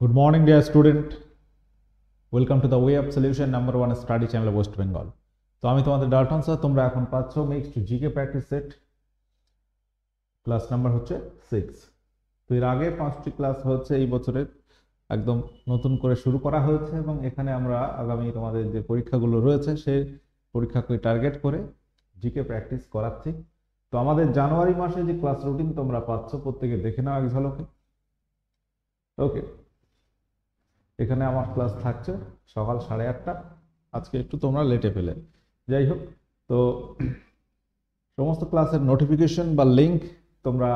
Good morning, dear student. Welcome to the Way of Solution #1 study channel of West Bengal. তো আমি তোমাদের Dalton sir, তোমরা এখন পাচ্ছ mixed GK practice set, class number হচ্ছে 6। তো এর আগে 5টি ক্লাস হচ্ছে এই বছরের একদম নতুন করে শুরু করা হয়েছে এবং এখানে আমরা আগামী তোমাদের যে পরীক্ষাগুলো রয়েছে সেই পরীক্ষাকে টার্গেট করে জিকে প্র্যাকটিস করাচ্ছি। তো আমাদের জানুয়ারি মাসে যে ক্লাস রুটিন তোমরা পাচ্ছ প্রত্যেকে দেখে নাও এক ঝলকে। ওকে, এখানে আমার ক্লাস থাকছে সকাল 8:30। আজকে একটু তোমরা লেটে পেলে, যাই হোক। তো সমস্ত ক্লাসের নোটিফিকেশন বা লিঙ্ক তোমরা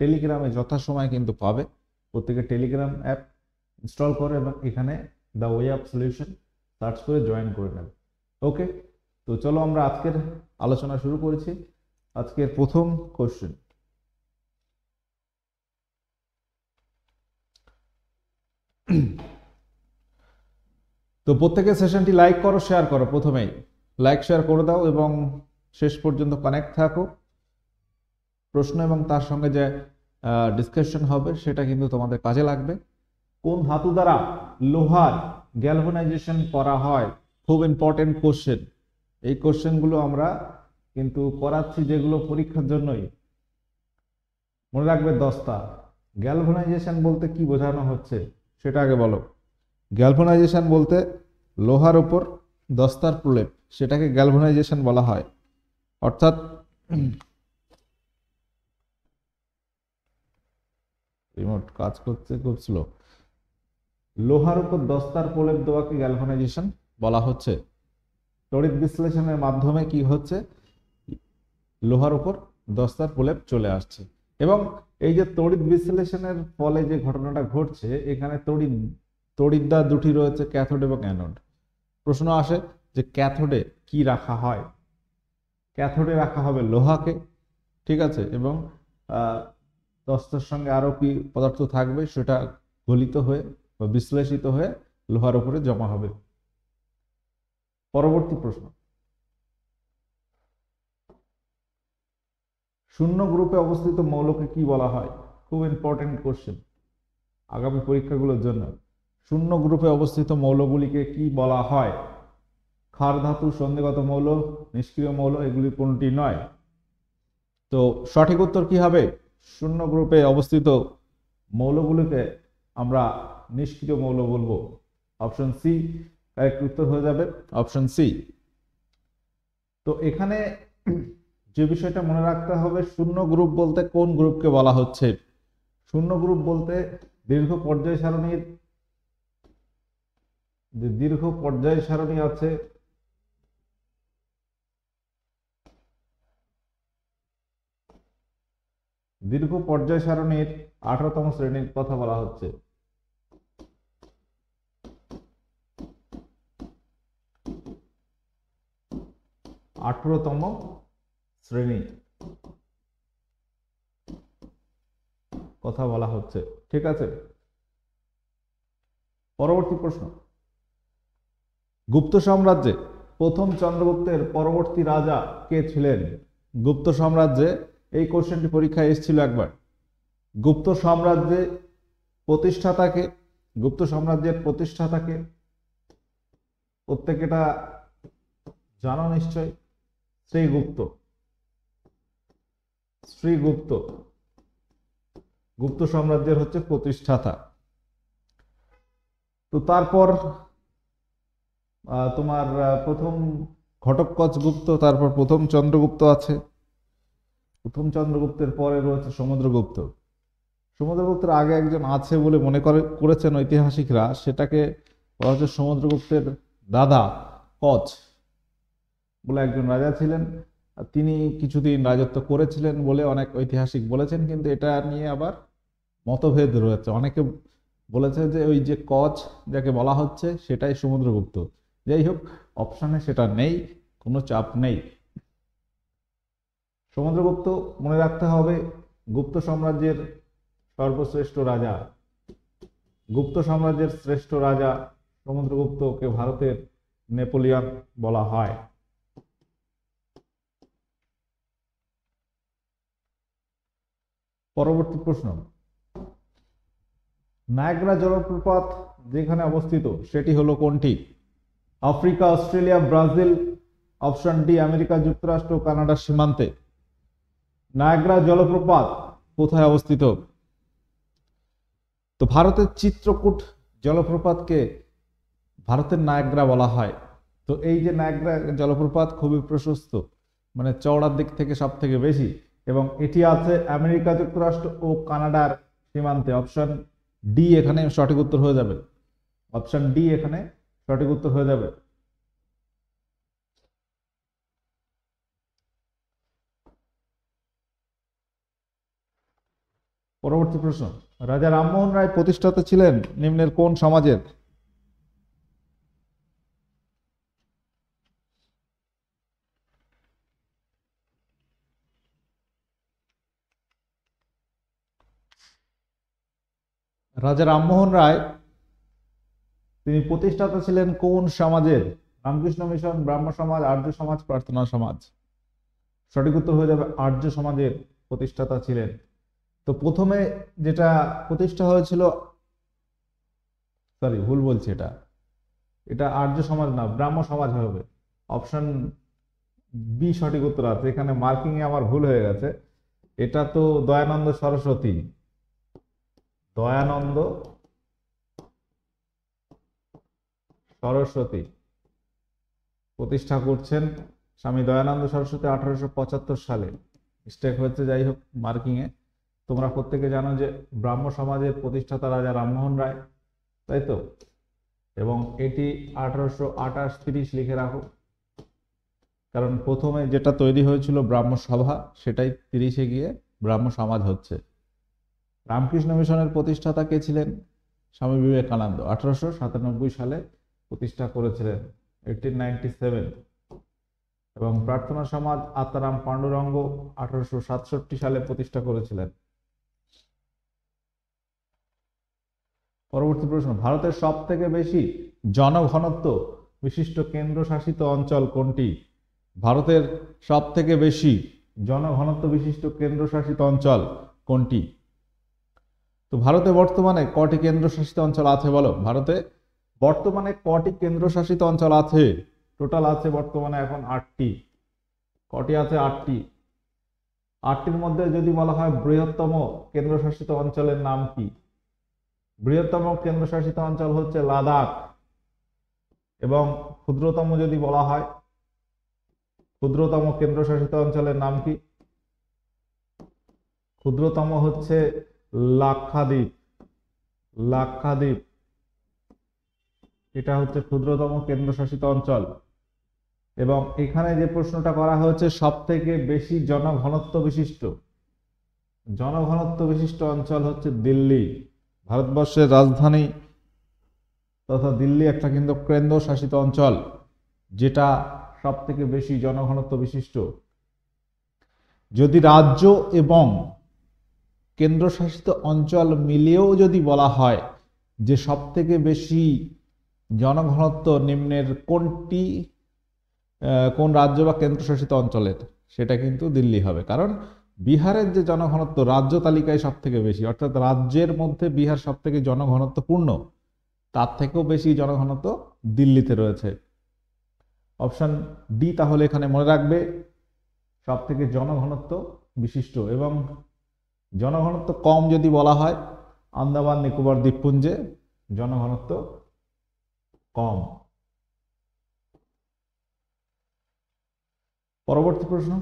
টেলিগ্রামে যথাসময় কিন্তু পাবে। প্রত্যেকে টেলিগ্রাম অ্যাপ ইনস্টল করে এবং এখানে the way of solution search করে জয়েন করে নেবে। ওকে, তো চলো আমরা আজকের আলোচনা শুরু করেছি। আজকের প্রথম কোশ্চেন, তো প্রত্যেকের সেশনটি লাইক করো, শেয়ার করো। প্রথমেই লাইক শেয়ার করে দাও এবং শেষ পর্যন্ত কানেক্ট থাকো। প্রশ্ন এবং তার সঙ্গে যে ডিসকাশন হবে সেটা কিন্তু তোমাদের কাজে লাগবে। কোন ধাতু দ্বারা লোহার গ্যালভানাইজেশন করা হয়? খুব ইম্পর্টেন্ট কোশ্চেন। এই কোশ্চেনগুলো আমরা কিন্তু করাচ্ছি যেগুলো পরীক্ষার জন্যই। মনে রাখবে দস্তা। গ্যালভানাইজেশন বলতে কি বোঝানো হচ্ছে সেটা আগে বলো। গ্যালভানাইজেশন বলতে লোহার উপর দস্তার প্রলেপ, সেটাকে গ্যালভানাইজেশন বলা হয়। অর্থাৎ রিমোট কাজ করছে খুব স্লো। লোহার উপর দস্তার প্রলেপ দেওয়াকে গ্যালভানাইজেশন বলা হচ্ছে। তড়িৎ বিশ্লেষণের মাধ্যমে কি হচ্ছে, লোহার উপর দস্তার প্রলেপ চলে আসছে। এবং এই যে তড়িৎ বিশ্লেষণের ফলে যে ঘটনাটা ঘটছে, এখানে তড়িৎদ্বার দুটি রয়েছে, ক্যাথোড এবং অ্যানোড। প্রশ্ন আসে যে ক্যাথোডে কি রাখা হয়? ক্যাথোডে রাখা হবে লোহাকে, ঠিক আছে, এবং দস্তার সঙ্গে আরো কি পদার্থ থাকবে সেটা গলিত হয়ে বা বিশ্লেষিত হয়ে লোহার উপরে জমা হবে। পরবর্তী প্রশ্ন, শূন্য গ্রুপে অবস্থিত মৌলকে কি বলা হয়? খুব ইম্পর্টেন্ট কোশ্চেন আগামী পরীক্ষাগুলোর জন্য। শূন্য গ্রুপে অবস্থিত মৌলগুলিকে কি বলা হয়? ক্ষার ধাতু, সন্ধিগত মৌল, নিষ্ক্রিয় মৌল, এগুলি কোনটি নয়। তো সঠিক উত্তর কি হবে? শূন্য গ্রুপে অবস্থিত মৌলগুলিকে আমরা নিষ্ক্রিয় মৌল বলবো। অপশন সি কারেক্ট উত্তর হয়ে যাবে, অপশন সি। তো এখানে যে বিষয়টা মনে রাখতে হবে, শূন্য গ্রুপ বলতে কোন গ্রুপকে বলা হচ্ছে? শূন্য গ্রুপ বলতে দীর্ঘ পর্যায় সারণীর যে দীর্ঘ পর্যায় সারণী আছে, দীর্ঘ পর্যায় সারণীর 18তম শ্রেণীর কথা বলা হচ্ছে। আঠারোতম শ্রেণী কথা বলা হচ্ছে, ঠিক আছে। পরবর্তী প্রশ্ন, গুপ্ত সাম্রাজ্যে প্রথম চন্দ্রগুপ্তের পরবর্তী রাজা কে ছিলেন? গুপ্ত সাম্রাজ্যে, এই কোশ্চেনটি পরীক্ষায় এসেছিল একবার। গুপ্ত সাম্রাজ্যে প্রতিষ্ঠাতাকে, গুপ্ত সাম্রাজ্যের প্রতিষ্ঠাতাকে প্রত্যেকে এটা জানো নিশ্চয়, শ্রীগুপ্ত। শ্রীগুপ্ত গুপ্ত সাম্রাজ্যের হচ্ছে প্রতিষ্ঠাতা। তো তারপর তোমার প্রথম ঘটোৎকচ গুপ্ত, তারপর প্রথম চন্দ্রগুপ্ত আছে। প্রথম চন্দ্রগুপ্তের পরে রয়েছে সমুদ্রগুপ্ত। সমুদ্রগুপ্তের আগে একজন আছে বলে মনে করেছেন ঐতিহাসিকরা, সেটাকে বলা হচ্ছে সমুদ্রগুপ্তের দাদা কচ বলে একজন রাজা ছিলেন। তিনি কিছুদিন রাজত্ব করেছিলেন বলে অনেক ঐতিহাসিক বলেছেন, কিন্তু এটা নিয়ে আবার মতভেদ রয়েছে। অনেকে বলেছে যে ওই যে কচ যাকে বলা হচ্ছে সেটাই সমুদ্রগুপ্ত। যাই হোক, অপশনে সেটা নেই, কোনো চাপ নেই। সমুদ্রগুপ্ত মনে রাখতে হবে গুপ্ত সাম্রাজ্যের সর্বশ্রেষ্ঠ রাজা। গুপ্ত সাম্রাজ্যের শ্রেষ্ঠ রাজা সমুদ্রগুপ্তকে ভারতের নেপোলিয়ন বলা হয়। পরবর্তী প্রশ্ন, নায়াগ্রা জলপ্রপাত যেখানে অবস্থিত সেটি হলো কোনটি? Africa, Australia, Brazil, option D America যুক্তরাষ্ট্র ও কানাডার সীমান্তে। নায়াগ্রা জলপ্রপাত কোথায় অবস্থিত? তো ভারতের চিত্রকূট জলপ্রপাতকে ভারতের নায়াগ্রা বলা হয়। তো এই যে নায়াগ্রা জলপ্রপাত খুবই প্রশস্ত, মানে চওড়ার দিক থেকে সব থেকে বেশি, এবং এটি আছে আমেরিকা যুক্তরাষ্ট্র ও কানাডার সীমান্তে। অপশন ডি এখানে সঠিক উত্তর হয়ে যাবে। অপশন ডি এখানে সঠিক উত্তর হয়ে যাবে। পরবর্তী প্রশ্ন, রাজা রামমোহন রায় প্রতিষ্ঠাতা ছিলেন নিম্নের কোন সমাজের? রাজা রামমোহন রায় তিনি প্রতিষ্ঠাতা ছিলেন কোন সমাজের? রামকৃষ্ণ মিশন, ব্রাহ্ম সমাজ, আর্য সমাজ, প্রার্থনা সমাজ। সঠিক উত্তর হয়ে যাবে আর্য সমাজের প্রতিষ্ঠাতা ছিলেন। তো প্রথমে যেটা প্রতিষ্ঠা হয়েছিল, সরি ভুল বলছি, এটা আর্য সমাজ না, ব্রাহ্ম সমাজ হবে। অপশন বি সঠিক উত্তর আছে, এখানে মার্কিং এ আমার ভুল হয়ে গেছে। এটা তো দয়ানন্দ সরস্বতী, দয়ানন্দ সরস্বতী প্রতিষ্ঠা করছেন। স্বামী দয়ানন্দ সরস্বতী 1875 সালে। মিস্টেক হয়েছে, যাই হোক মার্কিং এ। তোমরা প্রত্যেকে জানো যে ব্রাহ্ম সমাজের প্রতিষ্ঠাতা রাজা রামমোহন রায়, তাই তো? এবং এটি 1828-30 লিখে রাখো, কারণ প্রথমে যেটা তৈরি হয়েছিল ব্রাহ্ম সভা, সেটাই 30-এ গিয়ে ব্রাহ্ম সমাজ হচ্ছে। রামকৃষ্ণ মিশনের প্রতিষ্ঠাতা কে ছিলেন? স্বামী বিবেকানন্দ 1897 সালে প্রতিষ্ঠা করেছিলেন, 1897। এবং প্রার্থনা সমাজ আত্মারাম পাণ্ডুরঙ্গ 1867 সালে প্রতিষ্ঠা করেছিলেন। পরবর্তী প্রশ্ন, ভারতের সব থেকে বেশি জনঘনত্ব বিশিষ্ট কেন্দ্রশাসিত অঞ্চল কোনটি? ভারতের সব থেকে বেশি জনঘনত্ব বিশিষ্ট কেন্দ্রশাসিত অঞ্চল কোনটি? তো ভারতে বর্তমানে কটি কেন্দ্রশাসিত অঞ্চল আছে বলো? ভারতে বর্তমানে কটি কেন্দ্রশাসিত অঞ্চল আছে? টোটাল আছে বর্তমানে এখন 8টি। কটি আছে? 8টি। 8টির মধ্যে যদি বলা হয় বৃহত্তম কেন্দ্রশাসিত অঞ্চলের নাম কি? বৃহত্তম কেন্দ্রশাসিত অঞ্চল হচ্ছে লাদাখ। এবং ক্ষুদ্রতম যদি বলা হয়, ক্ষুদ্রতম কেন্দ্রশাসিত অঞ্চলের নাম কি? ক্ষুদ্রতম হচ্ছে লাক্ষাদ্বীপ। লাক্ষাদ্বীপ এটা হচ্ছে ক্ষুদ্রতম কেন্দ্রশাসিত অঞ্চল। এবং এখানে যে প্রশ্নটা করা হয়েছে সব থেকে বেশি জনঘনত্ব বিশিষ্ট অঞ্চল হচ্ছে দিল্লি। ভারতবর্ষের রাজধানী তথা দিল্লি একটা কিন্তু কেন্দ্রশাসিত অঞ্চল, যেটা সব থেকে বেশি জনঘনত্ব বিশিষ্ট। যদি রাজ্য এবং কেন্দ্রশাসিত অঞ্চল মিলিয়েও যদি বলা হয় যে সব থেকে বেশি জনঘনত্ব নিম্নের কোন রাজ্য বা কেন্দ্রশাসিত অঞ্চলের, সেটা কিন্তু দিল্লি হবে। কারণ বিহারের যে জনঘনত্ব রাজ্য তালিকায় সব থেকে বেশি, অর্থাৎ রাজ্যের মধ্যে বিহার সব থেকে জনঘনত্বপূর্ণ, তার থেকেও বেশি জনঘনত্ব দিল্লিতে রয়েছে। অপশন ডি তাহলে এখানে মনে রাখবে, সব থেকে জনঘনত্ব বিশিষ্ট। এবং জনঘনত্ব কম যদি বলা হয়, আন্দামান নিকোবর দ্বীপপুঞ্জে জনঘনত্ব কম। পরবর্তী প্রশ্ন,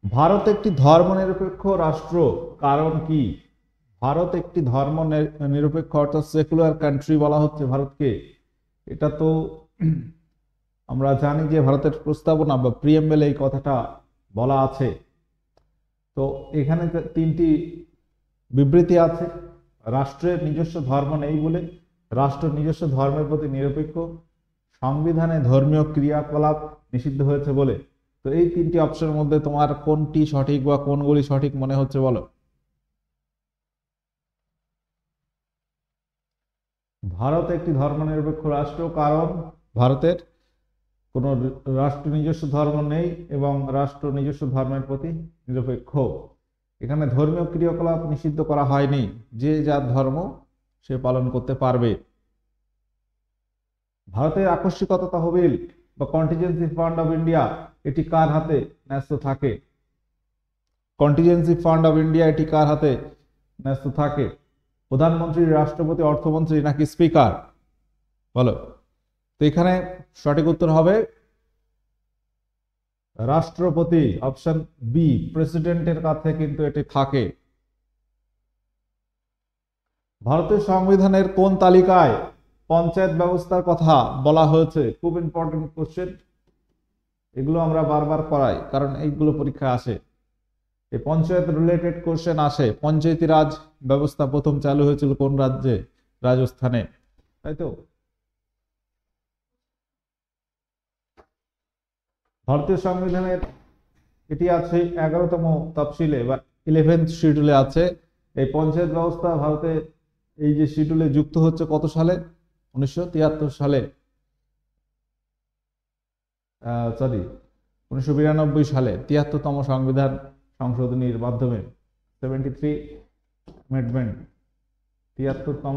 ভারত একটি ধর্মনিরপেক্ষ রাষ্ট্র কারণ কি? ভারত একটি ধর্ম নিরপেক্ষ অর্থাৎ সেকুলার কান্ট্রি বলা হচ্ছে ভারতকে। এটা তো আমরা জানি যে ভারতের প্রস্তাবনা বা প্রিএমবেলে এই কথাটা বলা আছে। তো এখানে 3টি বিবৃতি আছে। রাষ্ট্রের নিজস্ব ধর্ম নেই বলে, রাষ্ট্র নিজস্ব ধর্মের প্রতি নিরপেক্ষ, সংবিধানে ধর্মীয় ক্রিয়াকলাপ নিষিদ্ধ হয়েছে বলে। তো এই 3টি অপশনের মধ্যে তোমার কোনটি সঠিক বা কোনগুলি সঠিক মনে হচ্ছে বলো? ভারত একটি ধর্মনিরপেক্ষ রাষ্ট্র কারণ ভারতের কোন রাষ্ট্র নিজস্ব ধর্ম নেই এবং রাষ্ট্র নিজস্ব ধর্মের প্রতি নিরপেক্ষ। এখানে ধর্মীয় ক্রিয়াকলাপ নিষিদ্ধ করা হয়নি, যে যার ধর্ম সে পালন করতে পারবে। ভারতের আকস্মিকতা তহবিল বা কন্টিজেন্সি ফান্ড অফ ইন্ডিয়া এটি কার হাতে ন্যস্ত থাকে? কন্টিজেন্সি ফান্ড অফ ইন্ডিয়া এটি কার হাতে ন্যস্ত থাকে? প্রধানমন্ত্রী, রাষ্ট্রপতি, অর্থমন্ত্রী নাকি স্পিকার? বলো। তো এখানে সঠিক উত্তর হবে রাষ্ট্রপতি, অপশন বি, প্রেসিডেন্টের কাছে কিন্তু এটি থাকে। ভারতের সংবিধানের কোন তালিকায় পঞ্চায়েত ব্যবস্থার কথা বলা হয়েছে? খুব ইম্পর্টেন্ট কোশ্চেন, এগুলো আমরা বারবার করাই কারণ এইগুলো পরীক্ষায় আসে। এই পঞ্চায়েত রিলেটেড কোশ্চেন আসে। পঞ্চায়েতি রাজ ব্যবস্থা প্রথম চালু হয়েছিল কোন রাজ্যে? রাজস্থানে, তাই তো। ভারতীয় সংবিধানের এটি আছে 11তম তফসিলে বা 11th শিডিউলে আছে। এই পঞ্চায়েত ব্যবস্থা ভারতে এই যে শিডিউলে যুক্ত হচ্ছে কত সালে? 1973 সালে, 1992 সালে 73তম সংবিধান সংশোধনীর মাধ্যমে, 73 অ্যামেন্ডমেন্ট, 73তম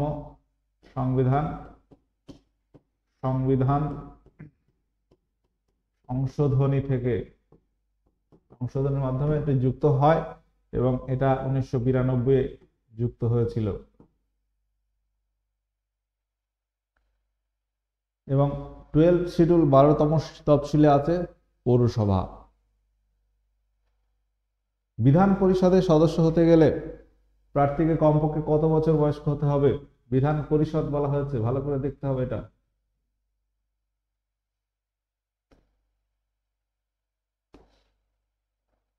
সংবিধান সংশোধনী থেকে সংশোধনের মাধ্যমে এটি যুক্ত হয় এবং এটা 1992 যুক্ত হয়েছিল। এবং 12 শিডিউল 12তম তফসিলে আছে পৌরসভা। বিধান পরিষদের সদস্য হতে গেলে প্রার্থীকে কমপক্ষে কত বছর বয়স্ক হতে হবে? বিধান পরিষদ বলা হয়েছে, ভালো করে দেখতে হবে এটা।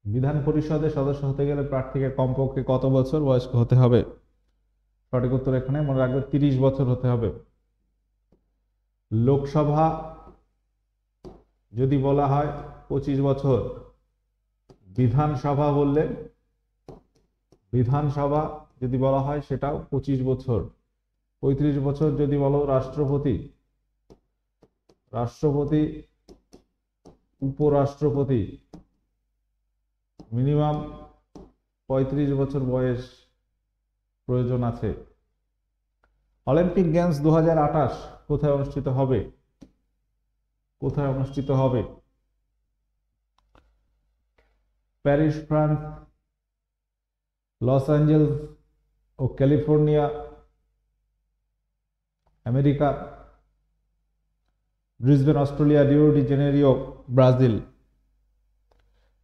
বিধান পরিষদের সদস্য হতে গেলে প্রার্থীকে কমপক্ষে কত বছর বয়স্ক হতে হবে? সঠিক উত্তর এখানে মনে রাখবে 30 বছর হতে হবে। লোকসভা যদি বলা হয় 25 বছর, বিধানসভা যদি বলা হয় সেটাও 25 বছর। 35 বছর যদি বলো রাষ্ট্রপতি, উপরাষ্ট্রপতি, মিনিমাম 35 বছর বয়স প্রয়োজন আছে। অলিম্পিক গেমস 2028 কোথায় অনুষ্ঠিত হবে? প্যারিস ফ্রান্স, লস অ্যাঞ্জেলস ও California America, Brisbane Australia, Rio de Janeiro Brazil.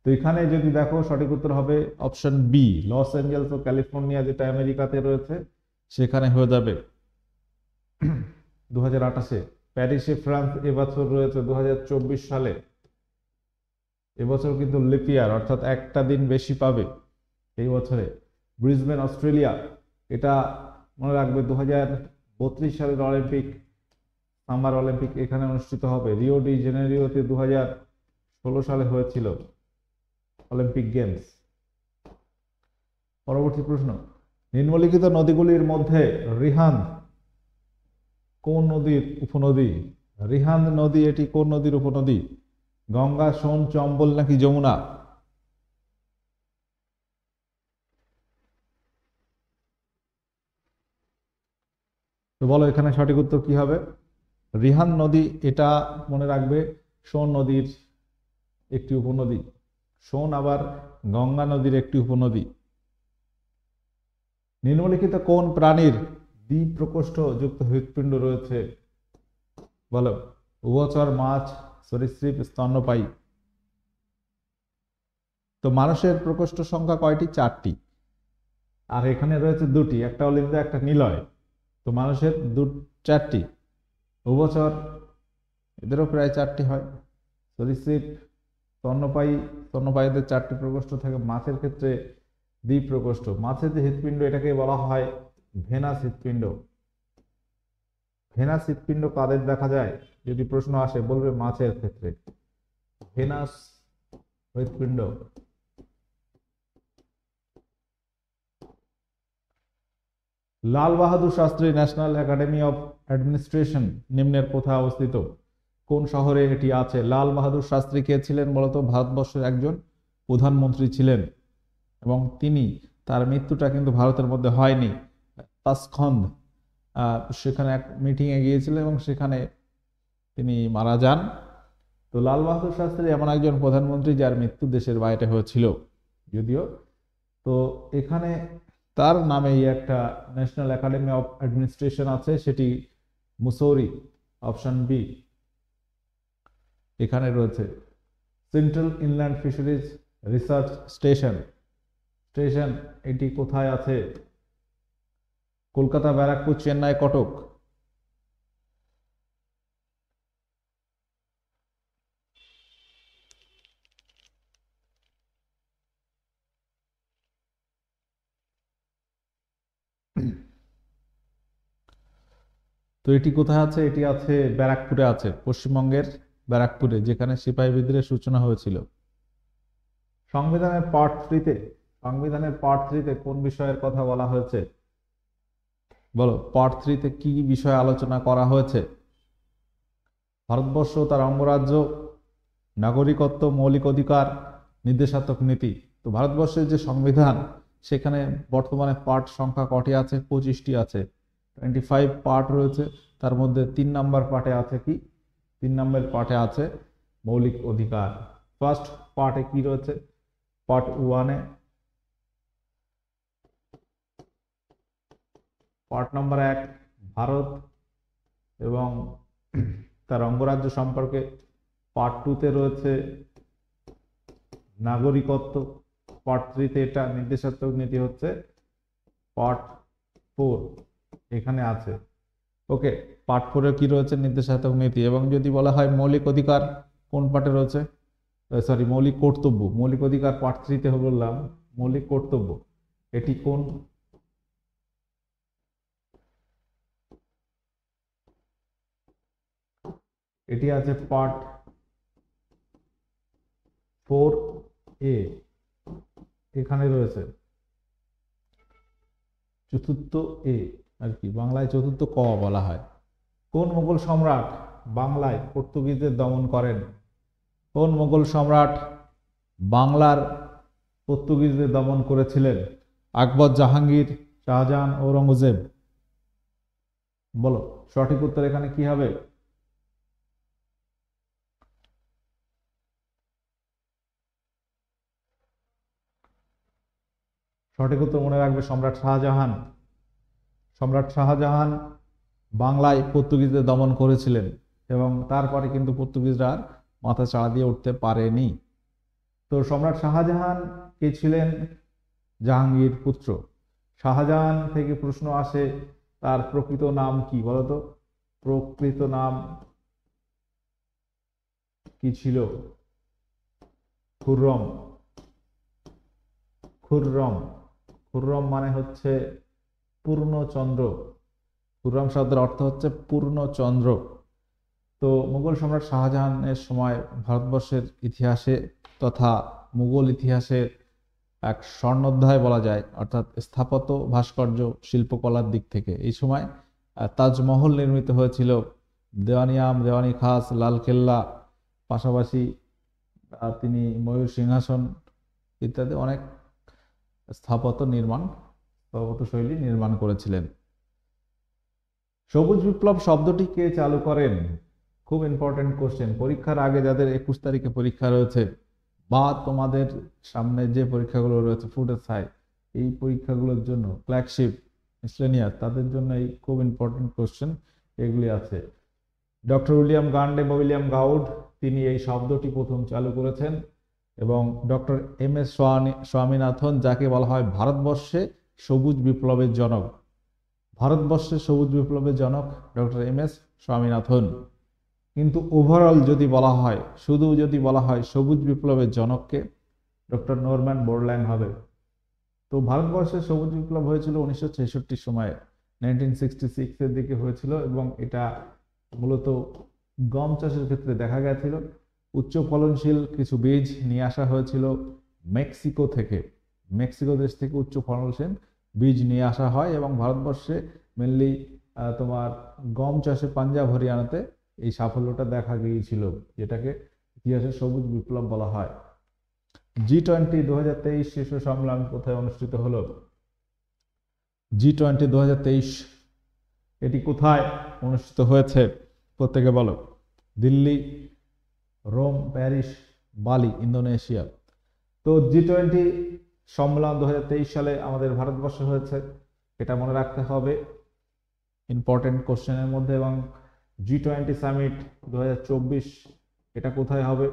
তো এখানে যদি দেখো সঠিক উত্তর হবে অপশন বি, লস অ্যাঞ্জেলস ও ক্যালিফোর্নিয়া, যেটা আমেরিকাতে রয়েছে সেখানে হয়ে যাবে 2028-এ। প্যারিসে ফ্রান্স এবছর রয়েছে 2024 সালে। এবছর কিন্তু লিপ ইয়ার, অর্থাৎ একটা দিন বেশি পাবে এই বছরে। ব্রিসবেন অস্ট্রেলিয়া, এটা মনে রাখবে 2032 সালের অলিম্পিক, সামার অলিম্পিক এখানে অনুষ্ঠিত হবে। রিও ডি জেনেরিওতে 2016 সালে হয়েছিল অলিম্পিক গেমস। পরবর্তী প্রশ্ন, নিম্নলিখিত নদীগুলির মধ্যে রিহান্দ কোন নদীর উপনদী? রিহান্দ নদী এটি কোন নদীর উপনদী? গঙ্গা, সোন, চম্বল নাকি যমুনা? তো বলো এখানে সঠিক উত্তর কি হবে? রিহান্দ নদী এটা মনে রাখবে সোন নদীর একটি উপনদী। সোন আবার গঙ্গা নদীর একটি উপনদী। নিম্নলিখিত কোন প্রাণীর দ্বিপ্রকোষ্ঠ যুক্ত হৃৎপিণ্ড রয়েছে? বলো। উভচর, মাছ, সরীসৃপ, স্তন্যপায়ী। তো মানুষের প্রকোষ্ঠ সংখ্যা কয়টি? 4টি। আর এখানে রয়েছে 2টি, একটা অলিন্দ একটা নিলয়। তো মানুষের 4টি। উভচর এদেরও প্রায় 4টি হয়। সরীসৃপ, স্তন্যপায়ীদের 4টি প্রকোষ্ঠ থাকে। মাছের ক্ষেত্রে দ্বিপ্রকোষ্ঠ। মাছের যে হৃৎপিণ্ড এটাকে বলা হয় ভেনাস হৃৎপিণ্ড। ভেনাস হৃৎপিণ্ড কাদের দেখা যায় যদি প্রশ্ন আসে? বলবে মাছের ক্ষেত্রে ভেনাস হৃৎপিণ্ড। Lal Bahadur Shastri national academy of administration নিম্নের কোথায় অবস্থিত? কোন শহরে এটি আছে? লাল বাহাদুর শাস্ত্রী কে ছিলেন বলতো? ভারতবর্ষের একজন প্রধানমন্ত্রী ছিলেন। এবং তার মৃত্যুটা কিন্তু ভারতের মধ্যে হয়নি, তাসখন্দ সেখানে এক মিটিংয়ে গিয়েছিল এবং সেখানে তিনি মারা যান। তো লাল বাহাদুর শাস্ত্রী এমন একজন প্রধানমন্ত্রী যার মৃত্যু দেশের বাইরে হয়েছিল যদিও। তো এখানে তার নামেই একটা ন্যাশনাল একাডেমি অফ অ্যাডমিনিস্ট্রেশন আছে, সেটি মুসৌরি, অপশন বি এখানে রয়েছে। Central inland fisheries research station এটি কোথায় আছে? কলকাতা, ব্যারাকপুর, চেন্নাই, কটক। তো এটি কোথায় আছে? এটি আছে ব্যারাকপুরে আছে, পশ্চিমবঙ্গের ব্যারাকপুরে, যেখানে সিপাহী বিদ্রোহের সূচনা হয়েছিল। সংবিধানের পার্ট 3 তে কোন বিষয়ের কথা বলা হয়েছে? বলো, পার্ট 3 তে কি বিষয়ে আলোচনা করা হয়েছে? ভারতবর্ষ, তার অঙ্গরাজ্য, নাগরিকত্ব, মৌলিক অধিকার, নির্দেশাত্মক নীতি। তো ভারতবর্ষের যে সংবিধান, সেখানে বর্তমানে পার্ট সংখ্যা কটি আছে? 25টি আছে। 25 পার্ট রয়েছে, তার মধ্যে 3 নম্বর পার্টে আছে কি? 3 নম্বর পার্টে আছে মৌলিক অধিকার। ফার্স্ট পার্টে কি রয়েছে? পার্ট 1-এ পার্ট নম্বর 1 ভারত এবং তার অঙ্গরাজ্য সম্পর্কে। পার্ট 2-তে রয়েছে নাগরিকত্ব। পার্ট 3-তে এটা নির্দেশাত্মক নীতি হচ্ছে পার্ট 4 এখানে আছে। ওকে, পার্ট 4-এ কি রয়েছে? নির্দেশাত্মক নীতি। এবং যদি বলা হয় মৌলিক অধিকার কোন পার্টে রয়েছে? সরি, মৌলিক কর্তব্য। মৌলিক অধিকার পার্ট 3-তে বললাম মৌলিক কর্তব্য, এটি কোন? এটি আছে পার্ট 4A, এখানে রয়েছে চতুর্থ এ আর কি, বাংলায় চতুর্থ ক বলা হয়। কোন মুঘল সম্রাট বাংলায় পর্তুগিজদের দমন করেন? কোন মুঘল সম্রাট বাংলার পর্তুগিজদের দমন করেছিলেন? আকবর, জাহাঙ্গীর, শাহজাহান, ঔরঙ্গজেব। বলো, সঠিক উত্তর এখানে কি হবে? সঠিক উত্তর মনে রাখবে, সম্রাট শাহজাহান। সম্রাট শাহজাহান বাংলায় পর্তুগিজদের দমন করেছিলেন এবং তারপরে কিন্তু পর্তুগিজরা আর মাথা চাড়া দিয়ে উঠতে পারেনি। তো সম্রাট শাহজাহান কে ছিলেন? জাহাঙ্গীর পুত্র। শাহজাহান থেকে প্রশ্ন আসে, তার প্রকৃত নাম কি বলতো? প্রকৃত নাম কি ছিল? খুররম। খুররম, খুররম মানে হচ্ছে পূর্ণচন্দ্র। খুররম শব্দের অর্থ হচ্ছে পূর্ণচন্দ্র। তো মুঘল সম্রাট শাহজাহানের সময় ভারতবর্ষের ইতিহাসে তথা মুঘল ইতিহাসের এক স্বর্ণোধ্যায় বলা যায়, অর্থাৎ স্থাপত্য, ভাস্কর্য, শিল্পকলার দিক থেকে। এই সময় তাজমহল নির্মিত হয়েছিল, দেওয়ানিয়াম, দেওয়ানি খাস, লালকেল্লা, পাশাপাশি তিনি ময়ূর সিংহাসন ইত্যাদি অনেক স্থাপত্যশৈলী নির্মাণ করেছিলেন। সবুজ বিপ্লব শব্দটি কে চালু করেন? খুব ইম্পর্টেন্ট কোশ্চেন। পরীক্ষার আগে যাদের 21 তারিখে পরীক্ষা রয়েছে বা তোমাদের সামনে যে পরীক্ষাগুলো রয়েছে ফুড এসআই, এই পরীক্ষাগুলোর জন্য ফ্ল্যাগশিপ, মিসলেনিয়াস, তাদের জন্য এই খুব ইম্পর্টেন্ট কোশ্চেন এগুলি আছে। ডক্টর উইলিয়াম গান্ডে বা উইলিয়াম গাউড, তিনি এই শব্দটি প্রথম চালু করেছেন। এবং ডক্টর এম.এস. স্বামীনাথন, যাকে বলা হয় ভারতবর্ষে সবুজ বিপ্লবের জনক। ভারতবর্ষের সবুজ বিপ্লবের জনক ডক্টর এম.এস. স্বামীনাথন। কিন্তু ওভারঅল যদি বলা হয়, শুধু যদি বলা হয় সবুজ বিপ্লবের জনককে, ডক্টর নরম্যান বোরল্যান হবে। তো ভারতবর্ষের সবুজ বিপ্লব হয়েছিল 1966 সময়ে, 1966 এর দিকে হয়েছিল এবং এটা মূলত গম চাষের ক্ষেত্রে দেখা গেছিল। উচ্চ ফলনশীল কিছু বীজ নিয়ে আসা হয়েছিল মেক্সিকো থেকে। মেক্সিকো দেশ থেকে উচ্চ ফলনশীল বীজ নিয়ে আসা হয় এবং ভারতবর্ষে মেনলি তোমার গম চাষে পাঞ্জাব, হরিয়ানাতে এই সাফল্যটা দেখা গিয়েছিল, যেটাকে ইতিহাসে সবুজ বিপ্লব বলা হয়। G20 2023 শীর্ষ সম্মেলন কোথায় অনুষ্ঠিত হলো? G20 2023 এটি কোথায় অনুষ্ঠিত হয়েছে? প্রত্যেকে বলো। দিল্লি, রোম, প্যারিস, বালি, ইন্দোনেশিয়া। তো G20 সম্মেলন 2023 সালে আমাদের ভারতবর্ষে হয়েছে, এটা মনে রাখতে হবে ইম্পর্টেন্ট কোশ্চেনের মধ্যে। এবং G20 সামিট 2024 এটা কোথায় হবে?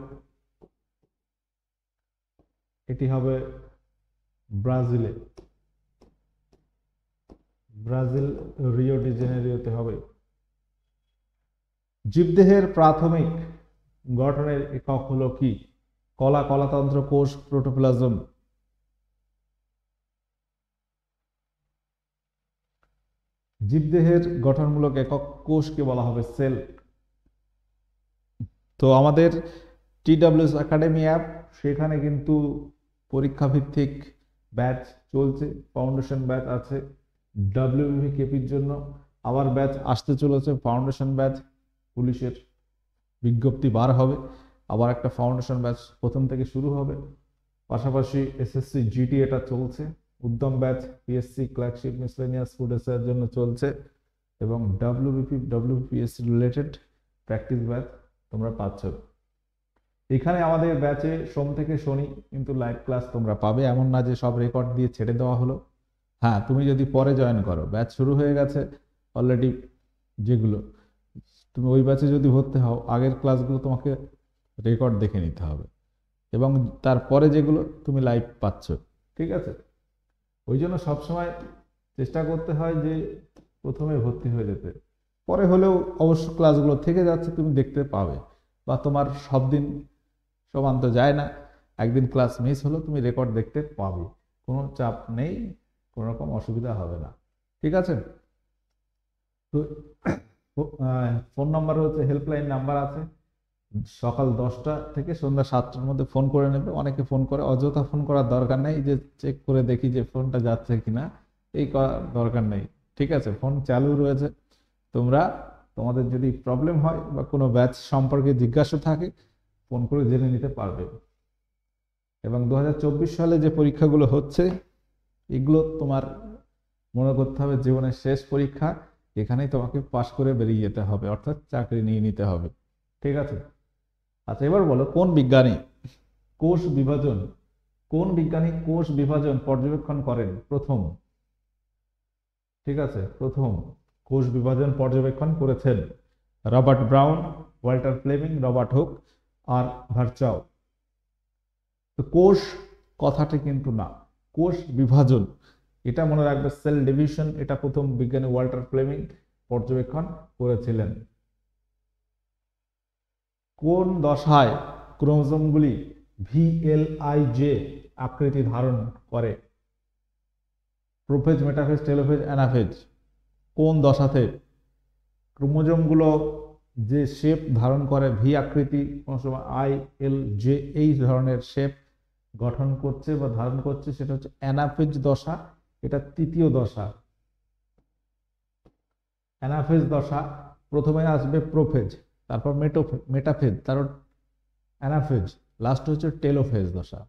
এটি হবে ব্রাজিলে, ব্রাজিল রিও ডি জেনেরিওতে হবে। জীবদেহের প্রাথমিক গঠনের একক হলো কি? কলা, কলাতন্ত্র, কোষ, প্রোটোপ্লাজম। জীবদেহের গঠনমূলক একক কোষকে বলা হবে সেল। তো আমাদের TWS একাডেমি অ্যাপ, সেখানে কিন্তু পরীক্ষা ভিত্তিক ব্যাচ চলছে, ফাউন্ডেশন ব্যাচ আছে WBPKPর জন্য, আবার ব্যাচ আসতে চলেছে ফাউন্ডেশন ব্যাচ, পুলিশের বিজ্ঞপ্তি বার হবে, আবার একটা ফাউন্ডেশন ব্যাচ প্রথম থেকে শুরু হবে। পাশাপাশি SSC GT এটা চলছে, Udyam batch PSC clerkship miscellaneous food এসআইয়ের জন্য চলছে, এবং WBPSC রিলেটেড প্র্যাকটিস ব্যাচ তোমরা পাচ্ছ। এখানে আমাদের ব্যাচে সোম থেকে শনি কিন্তু লাইভ ক্লাস তোমরা পাবে, এমন না যে সব রেকর্ড দিয়ে ছেড়ে দেওয়া হলো। হ্যাঁ, তুমি যদি পরে জয়েন করো, ব্যাচ শুরু হয়ে গেছে অলরেডি, যেগুলো তুমি ওই ব্যাচে যদি ভর্তি হও, আগের ক্লাসগুলো তোমাকে রেকর্ড দেখে নিতে হবে, এবং তারপরে যেগুলো তুমি লাইভ পাচ্ছ, ঠিক আছে? ওই জন্য সবসময় চেষ্টা করতে হয় যে প্রথমে ভর্তি হয়ে যেতে, পরে হলেও অবশ্য ক্লাসগুলো থেকে যাচ্ছে, তুমি দেখতে পাবে। বা তোমার সব দিন সমান তো যায় না, একদিন ক্লাস মিস হলো তুমি রেকর্ড দেখতে পাবে, কোনো চাপ নেই, কোনো রকম অসুবিধা হবে না, ঠিক আছে? তো ফোন নাম্বার হচ্ছে, হেল্পলাইন নাম্বার আছে, সকাল 10টা থেকে সন্ধ্যা 7টার মধ্যে ফোন করে নেবে। অনেকে ফোন করে, অযথা ফোন করার দরকার নেই, যে চেক করে দেখি যে ফোনটা যাচ্ছে কিনা, এই দরকার নেই, ঠিক আছে? ফোন চালু রয়েছে, তোমরা তোমাদের যদি প্রবলেম হয় বা কোনো ব্যাচ সম্পর্কে জিজ্ঞাসা থাকে, ফোন করে জেনে নিতে পারবে। এবং 2024 সালে যে পরীক্ষাগুলো হচ্ছে, এগুলো তোমার মনে করতে হবে জীবনের শেষ পরীক্ষা, এখানেই তোমাকে পাশ করে বেরিয়ে যেতে হবে, অর্থাৎ চাকরি নিয়ে নিতে হবে, ঠিক আছে? আচ্ছা, এবার বলো, কোন বিজ্ঞানী কোষ বিভাজন পর্যবেক্ষণ করেন প্রথম? ঠিক আছে, প্রথম কোষ বিভাজন পর্যবেক্ষণ করেছেন Robert Brown, Walter Fleming, Robert Hooke আর ভার্চাও। তো কোষ কথাটি কিন্তু না, কোষ বিভাজন, এটা মনে রাখবে, সেল ডিভিশন, এটা প্রথম বিজ্ঞানী ওয়াল্টার ফ্লেমিং পর্যবেক্ষণ করেছিলেন। কোন দশায় ক্রোমোজোমগুলি VLIJ আকৃতি ধারণ করে? Prophase, metaphase, telophase, anaphase. কোন দশাতে ক্রোমোজোমগুলো যে শেপ ধারণ করে, ভি আকৃতি, কোন সময় ILJ এই ধরনের শেপ গঠন করছে বা ধারণ করছে, সেটা হচ্ছে অ্যানাফেজ দশা, এটা তৃতীয় দশা। অ্যানাফেজ দশা প্রথমে আসবে প্রোফেজ, তারপর মেটাফেজ, তারপর অ্যানাফেজ, লাস্ট হচ্ছে টেলোফেজ দশা,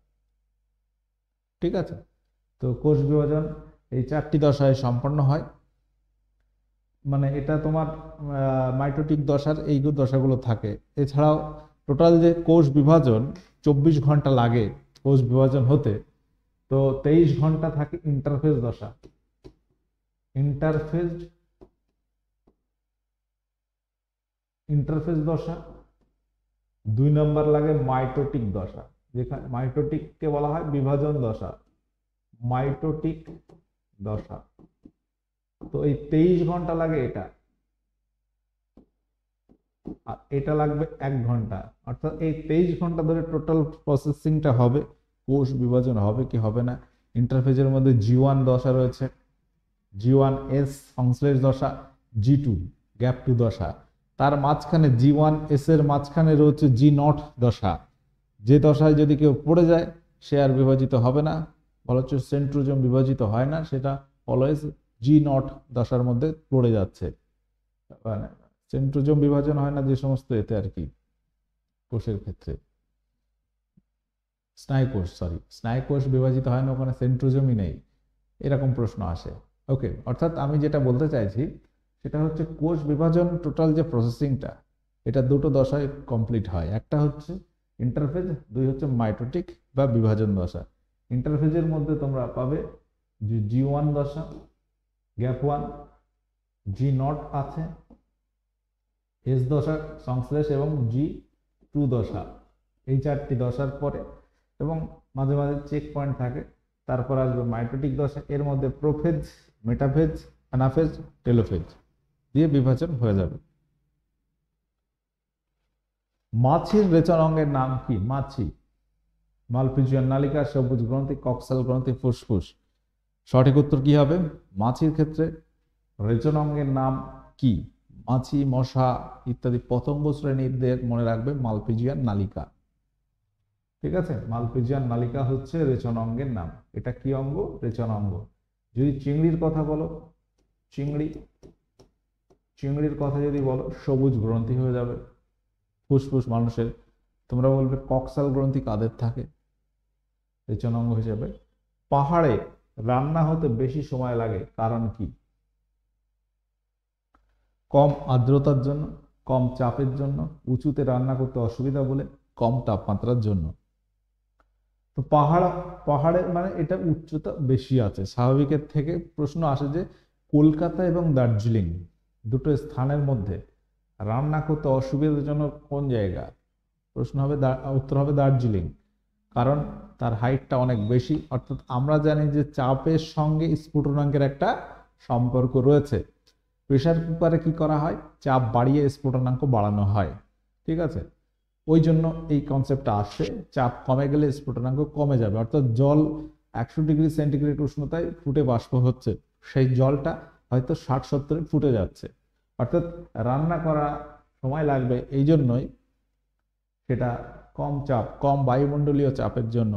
ঠিক আছে? তো কোষ বিভাজন এই 4টি দশায় সম্পন্ন হয়, মানে এটা তোমার মাইটোটিক দশার এই দশাগুলো থাকে। এছাড়াও টোটাল যে কোষ বিভাজন 24 ঘন্টা লাগে কোষ বিভাজন হতে, তো 23 ঘন্টা থাকে ইন্টারফেজ দশা। ইন্টারফেজ দশা 2 নম্বর লাগে মাইটোটিক দশা, যেখানে মাইটোটিককে বলা হয় বিভাজন দশা, মাইটোটিক দশা। তো এই 23 ঘন্টা লাগে এটা, আর এটা লাগবে 1 ঘন্টা, অর্থাৎ এই 23 ঘন্টা ধরে টোটাল প্রসেসিংটা হবে, কোষ বিভাজন হবে কি হবে না। ইন্টারফেজের মধ্যে G1 দশা রয়েছে, G1S সংশ্লেষ দশা, G2 গ্যাপ টু দশা, তার মাঝখানে G1S এর মাঝখানে রয়েছে G0 দশা, যে দশায় যদি কেউ পড়ে যায় সে আর বিভাজিত হবে না, বলা হচ্ছে সেন্ট্রোজোম বিভাজিত হয় না, সেটা অলওয়েজ G0 দশার মধ্যে পড়ে যাচ্ছে, মানে সেন্ট্রোজোম বিভাজন হয় না যে সমস্ত এতে আর কি, কোষের ক্ষেত্রে। স্নায়ুকোষ, সরি স্নায়ুকোষ বিভাজিত হয় না, ওখানে সেন্ট্রোজোমই নেই, এরকম প্রশ্ন আসে। ওকে, অর্থাৎ আমি যেটা বলতে চাইছি সেটা হচ্ছে কোষ বিভাজন টোটাল যে প্রসেসিংটা, এটা দুটো দশায় কমপ্লিট হয়। একটা হচ্ছে ইন্টারফেজ, দুই হচ্ছে মাইটোটিক বা বিভাজন দশা। ইন্টারফেজের মধ্যে তোমরা পাবে যে G1 দশা, গ্যাপ 1, G0 আছে, S দশা সংশ্লেষ এবং G2 দশা, এই চারটি দশার পরে এবং মাঝে মাঝে চেক পয়েন্ট থাকে। তারপর আসবে মাইটোটিক দশা, এর মধ্যে প্রোফেজ, মেটাফেজ, অ্যানাফেজ, টেলোফেজ দিয়ে বিভাজন হয়ে যাবে। মাছির রেচন অঙ্গের নাম কি? মাছি, মালপিজিয়ান নালিকা, সবুজ গ্রন্থি, কক্সাল গ্রন্থি, ফুসফুস। সঠিক উত্তর কি হবে? মাছির ক্ষেত্রে রেচন অঙ্গের নাম কি? মাছি, মশা ইত্যাদি পতঙ্গ শ্রেণীদের মনে রাখবে মালপিজিয়ান নালিকা। ঠিক আছে, মালপিজিয়ান নালিকা হচ্ছে রেচন অঙ্গের নাম। এটা কি অঙ্গ? রেচন অঙ্গ। যদি চিংড়ির কথা বলো, চিংড়ির কথা যদি বলো, সবুজ গ্রন্থি হয়ে যাবে। ফুসফুস মানুষের। তোমরা বলবে কক্সাল গ্রন্থি কাদের থাকে? রেচন অঙ্গ হিসেবে। পাহাড়ে রান্না হতে বেশি সময় লাগে, কারণ কি? কম আর্দ্রতার জন্য, কম চাপের জন্য, উঁচুতে রান্না করতে অসুবিধা বলে, কম তাপমাত্রার জন্য। তো পাহাড়ে মানে এটা উচ্চতা বেশি আছে স্বাভাবিকের থেকে। প্রশ্ন আসে যে কলকাতা এবং দার্জিলিং দুটো স্থানের মধ্যে রান্না করতে অসুবিধাজনক কোন জায়গা? প্রশ্ন হবে, উত্তর হবে দার্জিলিং, কারণ তার হাইটটা অনেক বেশি। অর্থাৎ আমরা জানি যে চাপের সঙ্গে স্ফুটনাঙ্কের একটা সম্পর্ক রয়েছে। প্রেসার কুকারে কি করা হয়? চাপ বাড়িয়ে স্ফুটনাঙ্ক বাড়ানো হয়। ঠিক আছে, ওই জন্য এই কনসেপ্টটা আসছে, চাপ কমে গেলে স্ফুটনাঙ্ক কমে যাবে। অর্থাৎ জল 100 ডিগ্রি সেন্টিগ্রেড উষ্ণতায় ফুটে বাষ্প হচ্ছে, সেই জলটা হয়তো 60-70 ফুটে যাচ্ছে। অর্থাৎ রান্না করা সময় লাগবে, এই জন্যই সেটা কম চাপ, কম বায়ুমণ্ডলীয় চাপের জন্য।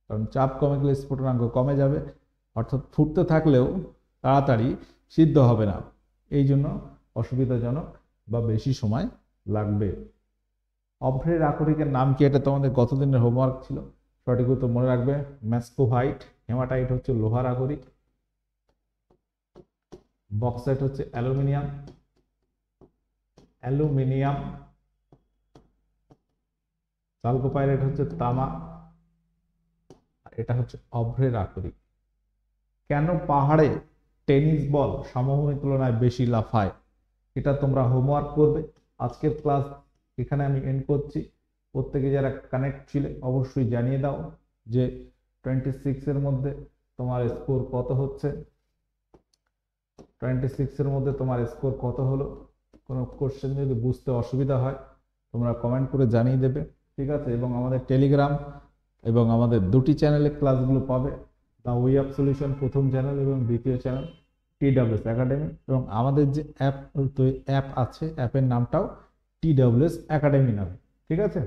কারণ চাপ কমে গেলে স্ফুটনাঙ্ক কমে যাবে, অর্থাৎ ফুটতে থাকলেও তাড়াতাড়ি সিদ্ধ হবে না, এই জন্য অসুবিধাজনক বা বেশি সময় লাগবে। অভ্রের আকরিকের নাম কি? এটা তোমাদের গতদিনের হোমওয়ার্ক ছিল। সঠিক উত্তর মনে রাখবে ম্যাস্কোভাইট। হেমাটাইট হচ্ছে লোহার আকরিক, বক্সাইট হচ্ছে অ্যালুমিনিয়াম, চালকোপাইরেট হচ্ছে তামা। এটা হচ্ছে অভ্রের আকরিক। কেন পাহাড়ে টেনিস বল সমভূমির তুলনায় বেশি লাফায়? এটা তোমরা হোমওয়ার্ক করবে। আজকের ক্লাস এখানে আমি এন্ড করছি। প্রত্যেকে যারা কানেক্ট ছিলে অবশ্যই জানিয়ে দাও যে 26 এর মধ্যে তোমার স্কোর কত হচ্ছে। 26 এর মধ্যে তোমার স্কোর কত হলো। কোনো কোশ্চেন যদি বুঝতে অসুবিধা হয় তোমরা কমেন্ট করে জানিয়ে দেবে। ঠিক আছে, এবং আমাদের টেলিগ্রাম এবং আমাদের দুটি চ্যানেলে ক্লাসগুলো পাবে, দ্য ওয়ে অফ সলিউশন প্রথম চ্যানেল এবং দ্বিতীয় চ্যানেল TWS একাডেমি, এবং আমাদের যে অ্যাপ আছে, অ্যাপের নামটাও TWS একাডেমি নামে। ঠিক আছে,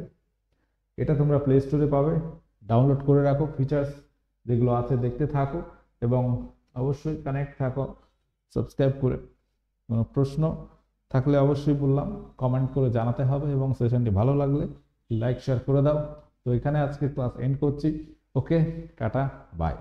এটা তোমরা প্লে স্টোরে পাবে, ডাউনলোড করে রাখো। ফিচার্স যেগুলো আছে দেখতে থাকো এবং অবশ্যই কানেক্ট থাকো সাবস্ক্রাইব করে। কোনো প্রশ্ন থাকলে অবশ্যই বললাম কমেন্ট করে জানাতে হবে, এবং সেশনটি ভালো লাগলে লাইক শেয়ার করে দাও। তো এখানে আজকে ক্লাস এন্ড করছি। ওকে, টাটা, বাই।